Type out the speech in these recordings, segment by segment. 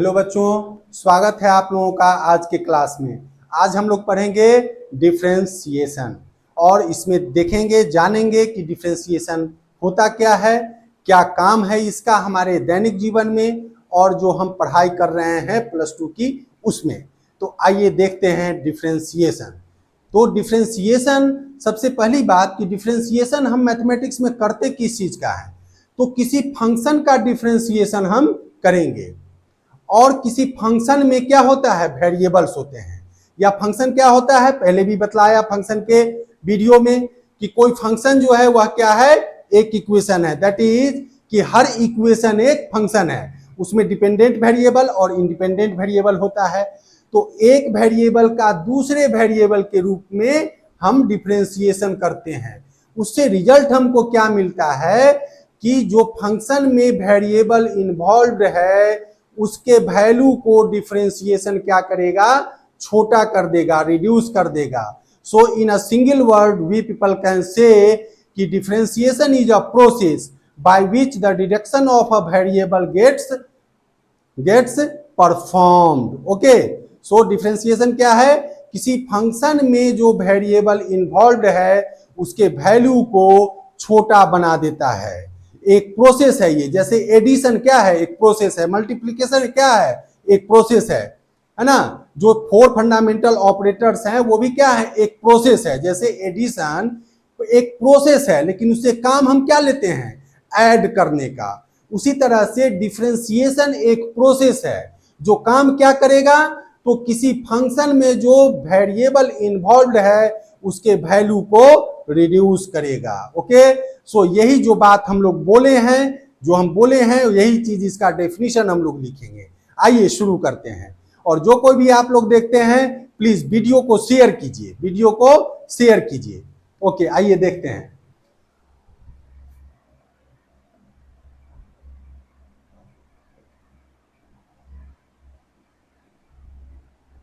Hello बच्चों, स्वागत है आप लोगों का आज के क्लास में। आज हम लोग पढ़ेंगे डिफरेंशिएशन और इसमें देखेंगे जानेंगे कि डिफरेंशिएशन होता क्या है, क्या काम है इसका हमारे दैनिक जीवन में और जो हम पढ़ाई कर रहे हैं +2 की उसमें। तो आइए देखते हैं डिफरेंशिएशन। तो डिफरेंशिएशन, सबसे पहली बात कि डिफरेंशिएशन हम मैथमेटिक्स में करते किस चीज का है, तो किसी फंक्शन का डिफरेंशिएशन हम करेंगे। और किसी फंक्शन में क्या होता है, वेरिएबल्स होते हैं। या फंक्शन क्या होता है, पहले भी बतलाया फंक्शन के वीडियो में कि कोई फंक्शन जो है वह क्या है, एक इक्वेशन है। दैट इज कि हर इक्वेशन एक फंक्शन है, उसमें डिपेंडेंट वेरिएबल और इंडिपेंडेंट वेरिएबल होता है। तो एक वेरिएबल का दूसरे वेरिएबल के रूप में हम डिफरेंशिएशन करते हैं। उससे रिजल्ट हमको क्या मिलता है कि जो फंक्शन में वेरिएबल इन्वॉल्व है उसके वैल्यू को डिफरेंशिएशन क्या करेगा, छोटा कर देगा, रिड्यूस कर देगा। So in a single word we people can say कि differentiation is a process by which the deduction of a variable gets performed. Okay, so differentiation क्या है, किसी फंक्शन में जो वेरिएबल इन्वॉल्व है उसके वैल्यू को छोटा बना देता है। एक प्रोसेस है ये, जैसे एडिशन क्या है, एक प्रोसेस है। मल्टीप्लिकेशन क्या है, एक प्रोसेस है ना। जो 4 फंडामेंटल ऑपरेटर्स हैं वो भी क्या है, एक प्रोसेस है। जैसे एडिशन एक प्रोसेस है, लेकिन उससे काम हम क्या लेते हैं, ऐड करने का। उसी तरह से डिफरेंशिएशन एक प्रोसेस है जो काम क्या करेगा, तो किसी फंक्शन में जो वेरिएबल इन्वॉल्व है उसके वैल्यू को रिड्यूस करेगा। ओके, सो यही जो बात हम लोग बोले हैं, जो हम बोले हैं यही चीज, इसका डेफिनेशन हम लोग लिखेंगे। आइए शुरू करते हैं। और जो कोई भी आप लोग देखते हैं प्लीज वीडियो को शेयर कीजिए, वीडियो को शेयर कीजिए। ओके, आइए देखते हैं।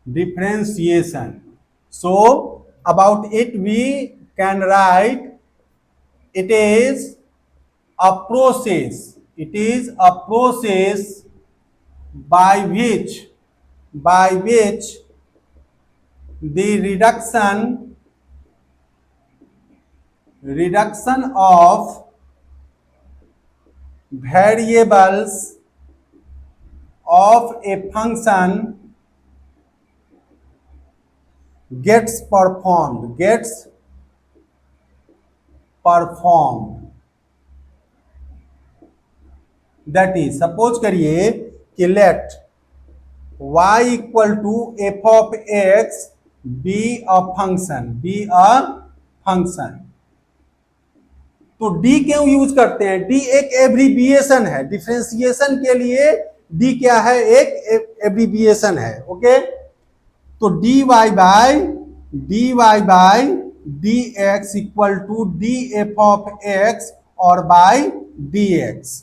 Differentiation. So about it we can write it is a process. It is a process by which the reduction of variables of a function gets performed. That is, suppose करिए कि let y equal to f of x be a function. तो d क्यों use करते हैं, d एक abbreviation है differentiation के लिए। d क्या है, एक एब्रीविएशन है। ओके, तो dy by dx equal to d f of x और बाय dx।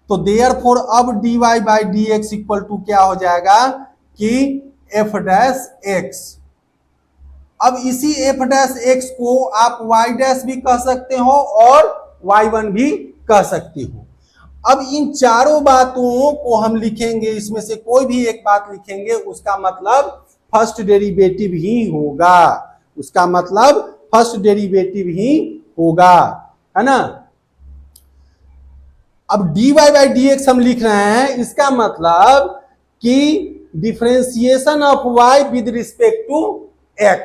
तो देयरफॉर अब dy by d x equal to क्या हो जाएगा कि f डैश एक्स। अब इसी f डैश एक्स को आप y डैश भी कह सकते हो और y1 भी कह सकती हो। अब इन चारों बातों को हम लिखेंगे, इसमें से कोई भी एक बात लिखेंगे, उसका मतलब फर्स्ट डेरिवेटिव ही होगा, उसका मतलब फर्स्ट डेरिवेटिव ही होगा, है ना। अब dy बाई डी एक्स हम लिख रहे हैं, इसका मतलब कि differentiation of y with respect to x।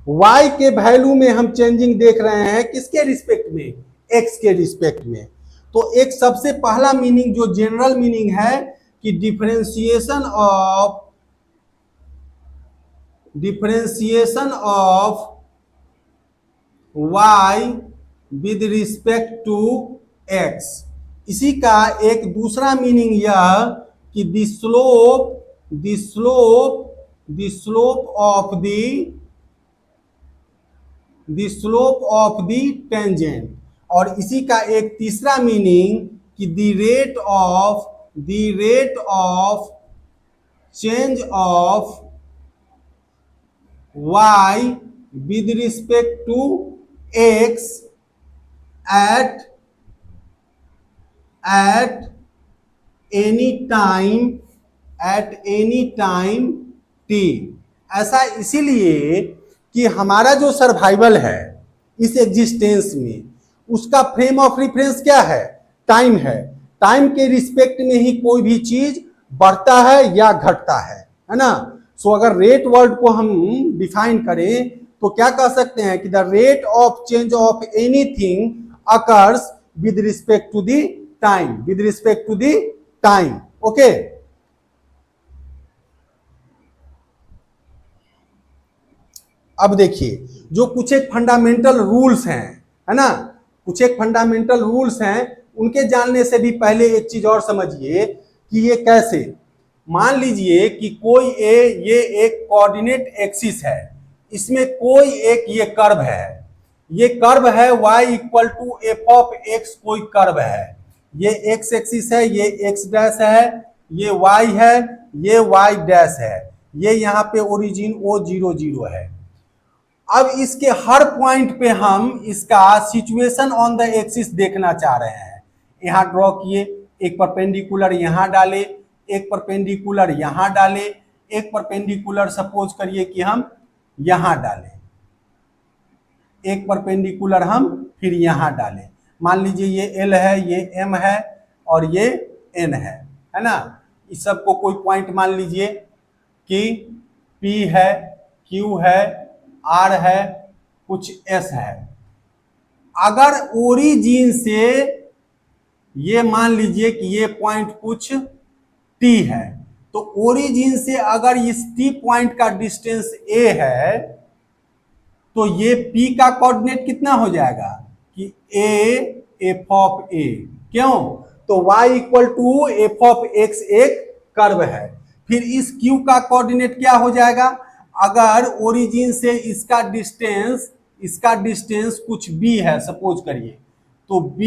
y के वैल्यू में हम चेंजिंग देख रहे हैं, किसके रिस्पेक्ट में, x के रिस्पेक्ट में। तो एक सबसे पहला मीनिंग जो जनरल मीनिंग है कि differentiation of y with respect to x। इसी का एक दूसरा मीनिंग यह कि the slope of the tangent. और इसी का एक तीसरा मीनिंग कि the rate of change of y with respect to x at any time, at any time t. ऐसा इसीलिए कि हमारा जो सर्वाइवल है इस एग्जिस्टेंस में, उसका फ्रेम ऑफ रेफरेंस क्या है? टाइम है। टाइम के रिस्पेक्ट में ही कोई भी चीज बढ़ता है या घटता है ना। सो अगर रेट वर्ड को हम डिफाइन करें तो क्या कह सकते हैं कि the rate of change of anything occurs with respect to the time, with respect to the time. Okay, अब देखिए जो कुछ एक फंडामेंटल रूल्स हैं, है ना, कुछ एक फंडामेंटल रूल्स हैं, उनके जानने से भी पहले एक चीज और समझिए कि ये कैसे। मान लीजिए कि कोई ये एक कोऑर्डिनेट एक्सिस है, इसमें कोई एक ये कर्व है, ये कर्व है y equal to f of x, कोई कर्व है, ये एक्स एक्सिस है, ये एक्स डैश है, ये y है, ये y डैश है, ये यहाँ पे ओरिजिन O00 है। अब इसके हर पॉइंट पे हम इसका सिचुएशन ऑन द एक्सिस देखना चाह रहे हैं। यहां ड्रॉ किए, एक परपेंडिकुलर यहां डाले, एक परपेंडिकुलर यहां डाले, एक परपेंडिकुलर सपोज करिए कि हम यहां डालें, एक परपेंडिकुलर हम फिर यहां डालें। मान लीजिए ये एल है, ये एम है और ये एन है ना। इस सब को कोई पॉइंट मान लीजिए कि पी है, क्यू है, आर है, कुछ एस है। अगर ओरिजिन से ये मान लीजिए कि ये पॉइंट कुछ टी है, तो ओरिजिन से अगर इस टी पॉइंट का डिस्टेंस ए है तो ये पी का कोऑर्डिनेट कितना हो जाएगा कि ए एफ ऑफ ए। क्यों? तो y equal to f of x एक कर्व है। फिर इस q का कोऑर्डिनेट क्या हो जाएगा? अगर ओरिजिन से इसका डिस्टेंस कुछ b है सपोज करिए, तो b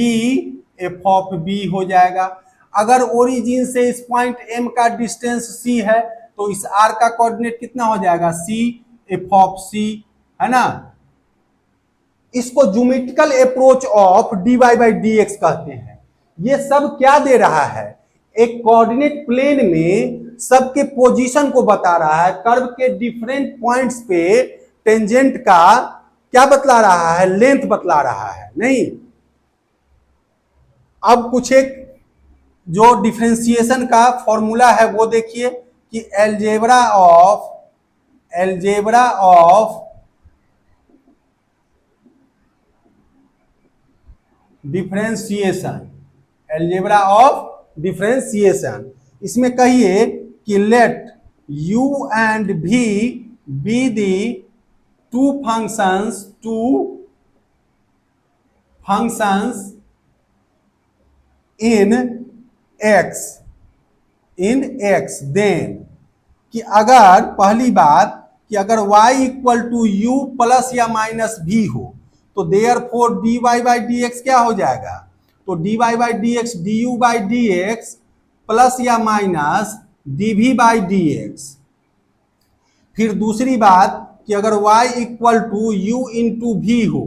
एफ ऑफ b हो जाएगा। अगर ओरिजिन से इस पॉइंट m का डिस्टेंस c है तो इस r का कोऑर्डिनेट कितना हो जाएगा? c एफ ऑफ c, है ना। इसको geometrical approach of dy by dx कहते हैं। ये सब क्या दे रहा है? एक कोऑर्डिनेट प्लेन में सबके पोजीशन को बता रहा है, कर्व के डिफरेंट पॉइंट्स पे टेंजेंट का क्या बतला रहा है? लेंथ बतला रहा है, नहीं। अब कुछ एक जो डिफरेंशिएशन का फॉर्मूला है वो देखिए कि algebra of differentiation, algebra of differentiation, इसमें कहिए कि let u and v be the two functions in x, then कि अगर पहली बात कि अगर y equal to u plus या माइनस v हो तो therefore dy by d x क्या हो जाएगा? तो dy by d x du by d x plus या minus dv by d x. फिर दूसरी बात कि अगर y equal to u into v हो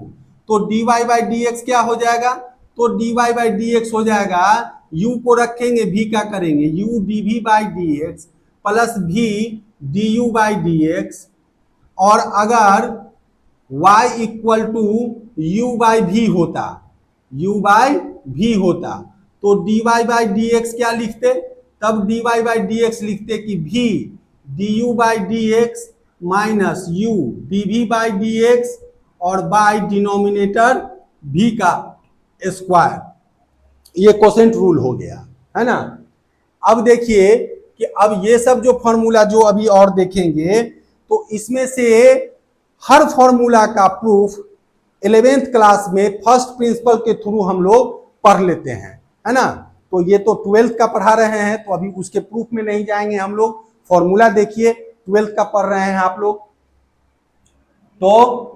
तो dy बाई डी एक्स क्या हो जाएगा? तो dy बाई डी एक्स हो जाएगा, u को रखेंगे, v का करेंगे, u dv by d x plus v du by d x. और अगर y equal to u by v होता, तो dy बाई डी एक्स क्या लिखते? तब dy बाई डी एक्स लिखते कि v du by d x minus u dv by d x और बाई डिनोमिनेटर v का स्क्वायर। ये कोसेंट रूल हो गया, है ना। अब देखिए कि अब ये सब जो फॉर्मूला जो अभी और देखेंगे तो इसमें से हर फॉर्मूला का प्रूफ 11th क्लास में फर्स्ट प्रिंसिपल के थ्रू हम लोग पढ़ लेते हैं, है ना। तो ये तो 12th का पढ़ा रहे हैं तो अभी उसके प्रूफ में नहीं जाएंगे हम लोग। फॉर्मूला देखिए 12th का पढ़ रहे हैं आप लोग तो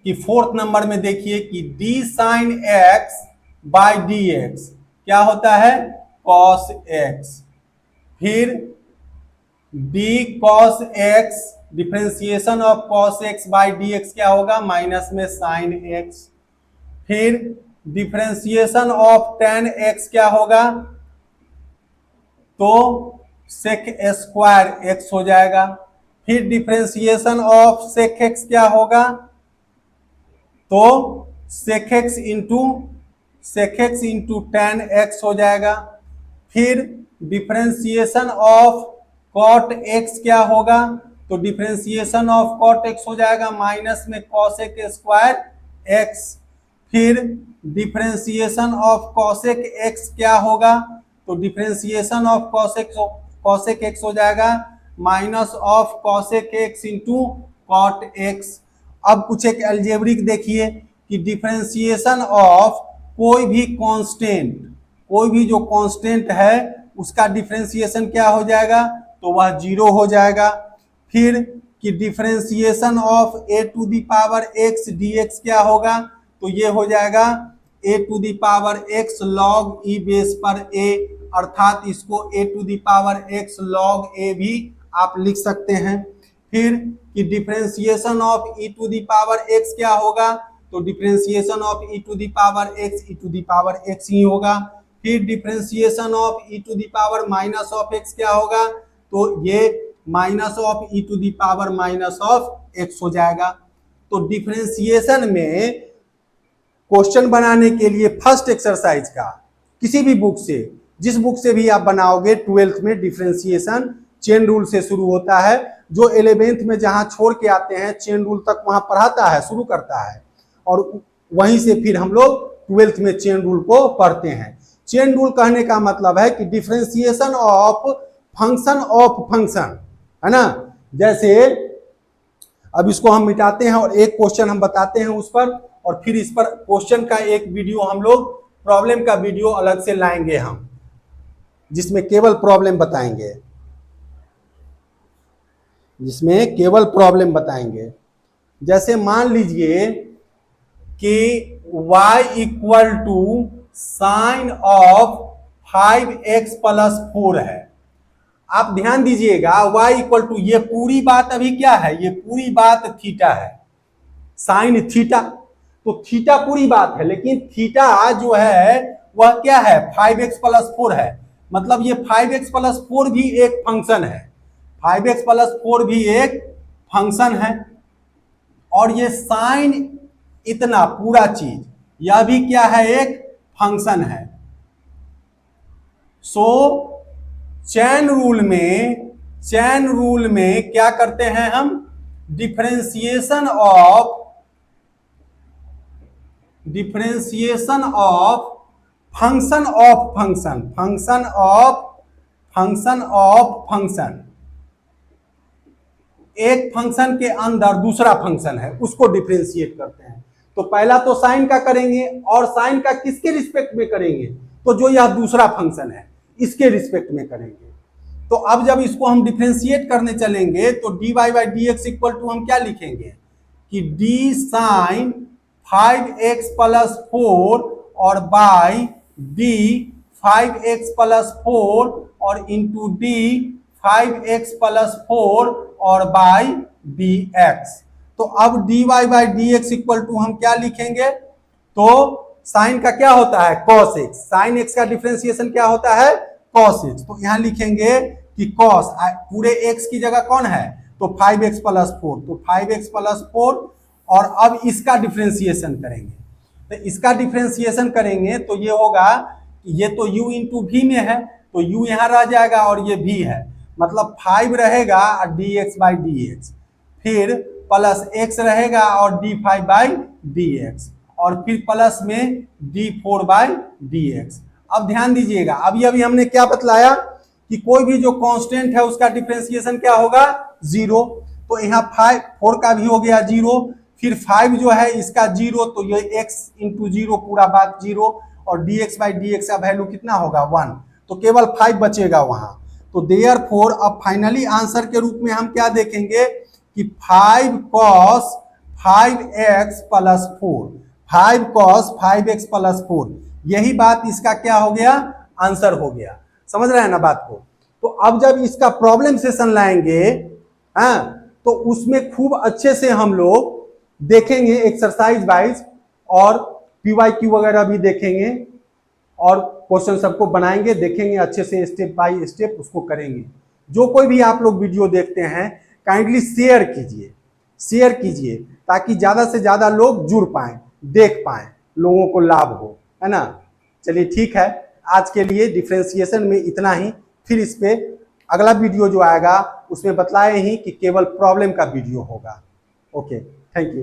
कि 4th नंबर में देखिए कि d sine x by d x क्या होता है? cos x। फिर d cos x, differentiation of cos x by d x क्या होगा? माइनस में साइन x। फिर डिफरेंशिएशन ऑफ tan x क्या होगा, तो sec स्क्वायर x हो जाएगा। फिर डिफरेंशिएशन ऑफ sec x क्या होगा, तो sec x into tan x हो जाएगा। फिर डिफरेंशिएशन ऑफ cot x क्या होगा, तो डिफरेंशिएशन ऑफ cot x हो जाएगा माइनस में cosec स्क्वायर x। फिर डिफरेंशिएशन ऑफ cosec x क्या होगा, तो डिफरेंशिएशन ऑफ cosec x हो जाएगा minus of cosec x into cot x। अब कुछ एक अलजेब्रिक देखिए कि डिफरेंशिएशन ऑफ कोई भी कांस्टेंट, कोई भी जो कांस्टेंट है उसका डिफरेंशिएशन क्या हो जाएगा, तो वह 0 हो जाएगा। फिर कि differentiation of a to the power x dx क्या होगा, तो ये हो जाएगा a to the power x log e base पर a, अर्थात इसको a to the power x log a भी आप लिख सकते हैं। फिर कि differentiation of e to the power x क्या होगा, तो differentiation of e to the power x e to the power x ही होगा। फिर differentiation of e to the power minus of x क्या होगा, तो ये minus of e to the power minus of x हो जाएगा। तो डिफरेंशिएशन में क्वेश्चन बनाने के लिए फर्स्ट एक्सरसाइज का किसी भी बुक से, जिस बुक से भी आप बनाओगे, 12th में डिफरेंशिएशन चेन रूल से शुरू होता है। जो 11th में जहां छोड़ के आते हैं चेन रूल तक वहां पढ़ाता है, शुरू करता है, और वहीं से फिर हम लोग 12th में चेन रूल को पढ़ते हैं। चेन रूल कहने का मतलब है कि डिफरेंशिएशन ऑफ फंक्शन, है ना। जैसे अब इसको हम मिटाते हैं और एक क्वेश्चन हम बताते हैं उस पर, और फिर इस पर क्वेश्चन का एक वीडियो हम लोग, प्रॉब्लम का वीडियो अलग से लाएंगे हम, जिसमें केवल प्रॉब्लम बताएंगे, जिसमें केवल प्रॉब्लम बताएंगे। जैसे मान लीजिए कि y equal to sine of 5x plus 4 है। आप ध्यान दीजिएगा, y इक्वल टू, ये पूरी बात अभी क्या है, ये पूरी बात थीटा है, साइन थीटा, तो थीटा पूरी बात है, लेकिन थीटा जो है वह क्या है, 5x प्लस 4 है। मतलब ये 5x प्लस 4 भी एक फंक्शन है, 5x प्लस 4 भी एक फंक्शन है, और ये साइन इतना पूरा चीज यह भी क्या है, एक फंक्शन है। सो चेन रूल में क्या करते हैं हम, differentiation of function of function, एक फंक्शन के अंदर दूसरा फंक्शन है उसको डिफरेंशिएट करते हैं। तो पहला तो साइन का करेंगे, और साइन का किसके रिस्पेक्ट में करेंगे, तो जो यह दूसरा फंक्शन है इसके रिस्पेक्ट में करेंगे। तो अब जब इसको हम डिफरेंशिएट करने चलेंगे तो dy by d x equal to हम क्या लिखेंगे कि d साइन 5x प्लस 4 और बाई d 5x प्लस 4 और इंटू d 5x प्लस 4 और बाई dx। तो अब dy by d x equal to हम क्या लिखेंगे, तो साइन का क्या होता है, cos x, साइन x का डिफरेंशिएशन क्या होता है, cos x। तो यहां लिखेंगे कि cos, पूरे x की जगह कौन है, तो 5x प्लस 4, तो 5x प्लस 4, और अब इसका डिफरेंशिएशन करेंगे। तो इसका डिफरेंशिएशन करेंगे तो ये होगा, ये तो u इंटू v में है, तो u यहां रह जाएगा और ये v है, मतलब 5 रहेगा और dx बाई dx, फिर प्लस x रहेगा और d5 बाई dx, और फिर प्लस में d4 बाई dx। अब ध्यान दीजिएगा, अभी हमने क्या बतलाया कि कोई भी जो कांस्टेंट है उसका डिफरेंशिएशन क्या होगा, 0। तो यहाँ 4 का भी हो गया 0, फिर 5 जो है इसका 0, तो ये x इंटू 0 पूरा बात 0, और dx बाई dx का वैल्यू कितना होगा, 1, तो केवल 5 बचेगा वहां। तो देयरफॉर अब फाइनली आंसर के रूप में हम क्या देखेंगे कि 5 cos 5x plus 4, 5 cos 5x plus 4, यही बात इसका क्या हो गया, आंसर हो गया। समझ रहे हैं ना बात को। तो अब जब इसका प्रॉब्लम सेशन लाएंगे, हाँ, तो उसमें खूब अच्छे से हम लोग देखेंगे एक्सरसाइज वाइज, और PYQ वगैरह भी देखेंगे और क्वेश्चन सबको बनाएंगे, देखेंगे अच्छे से, स्टेप बाय स्टेप उसको करेंगे। जो कोई भी आप लोग वीडियो देखते हैं काइंडली शेयर कीजिए ताकि ज्यादा से ज्यादा लोग जुड़ पाए, देख पाए, लोगों को लाभ हो, है ना। चलिए ठीक है, आज के लिए डिफरेंशिएशन में इतना ही। फिर इस पे अगला वीडियो जो आएगा उसमें बतलाए ही कि केवल प्रॉब्लम का वीडियो होगा। Okay, thank you.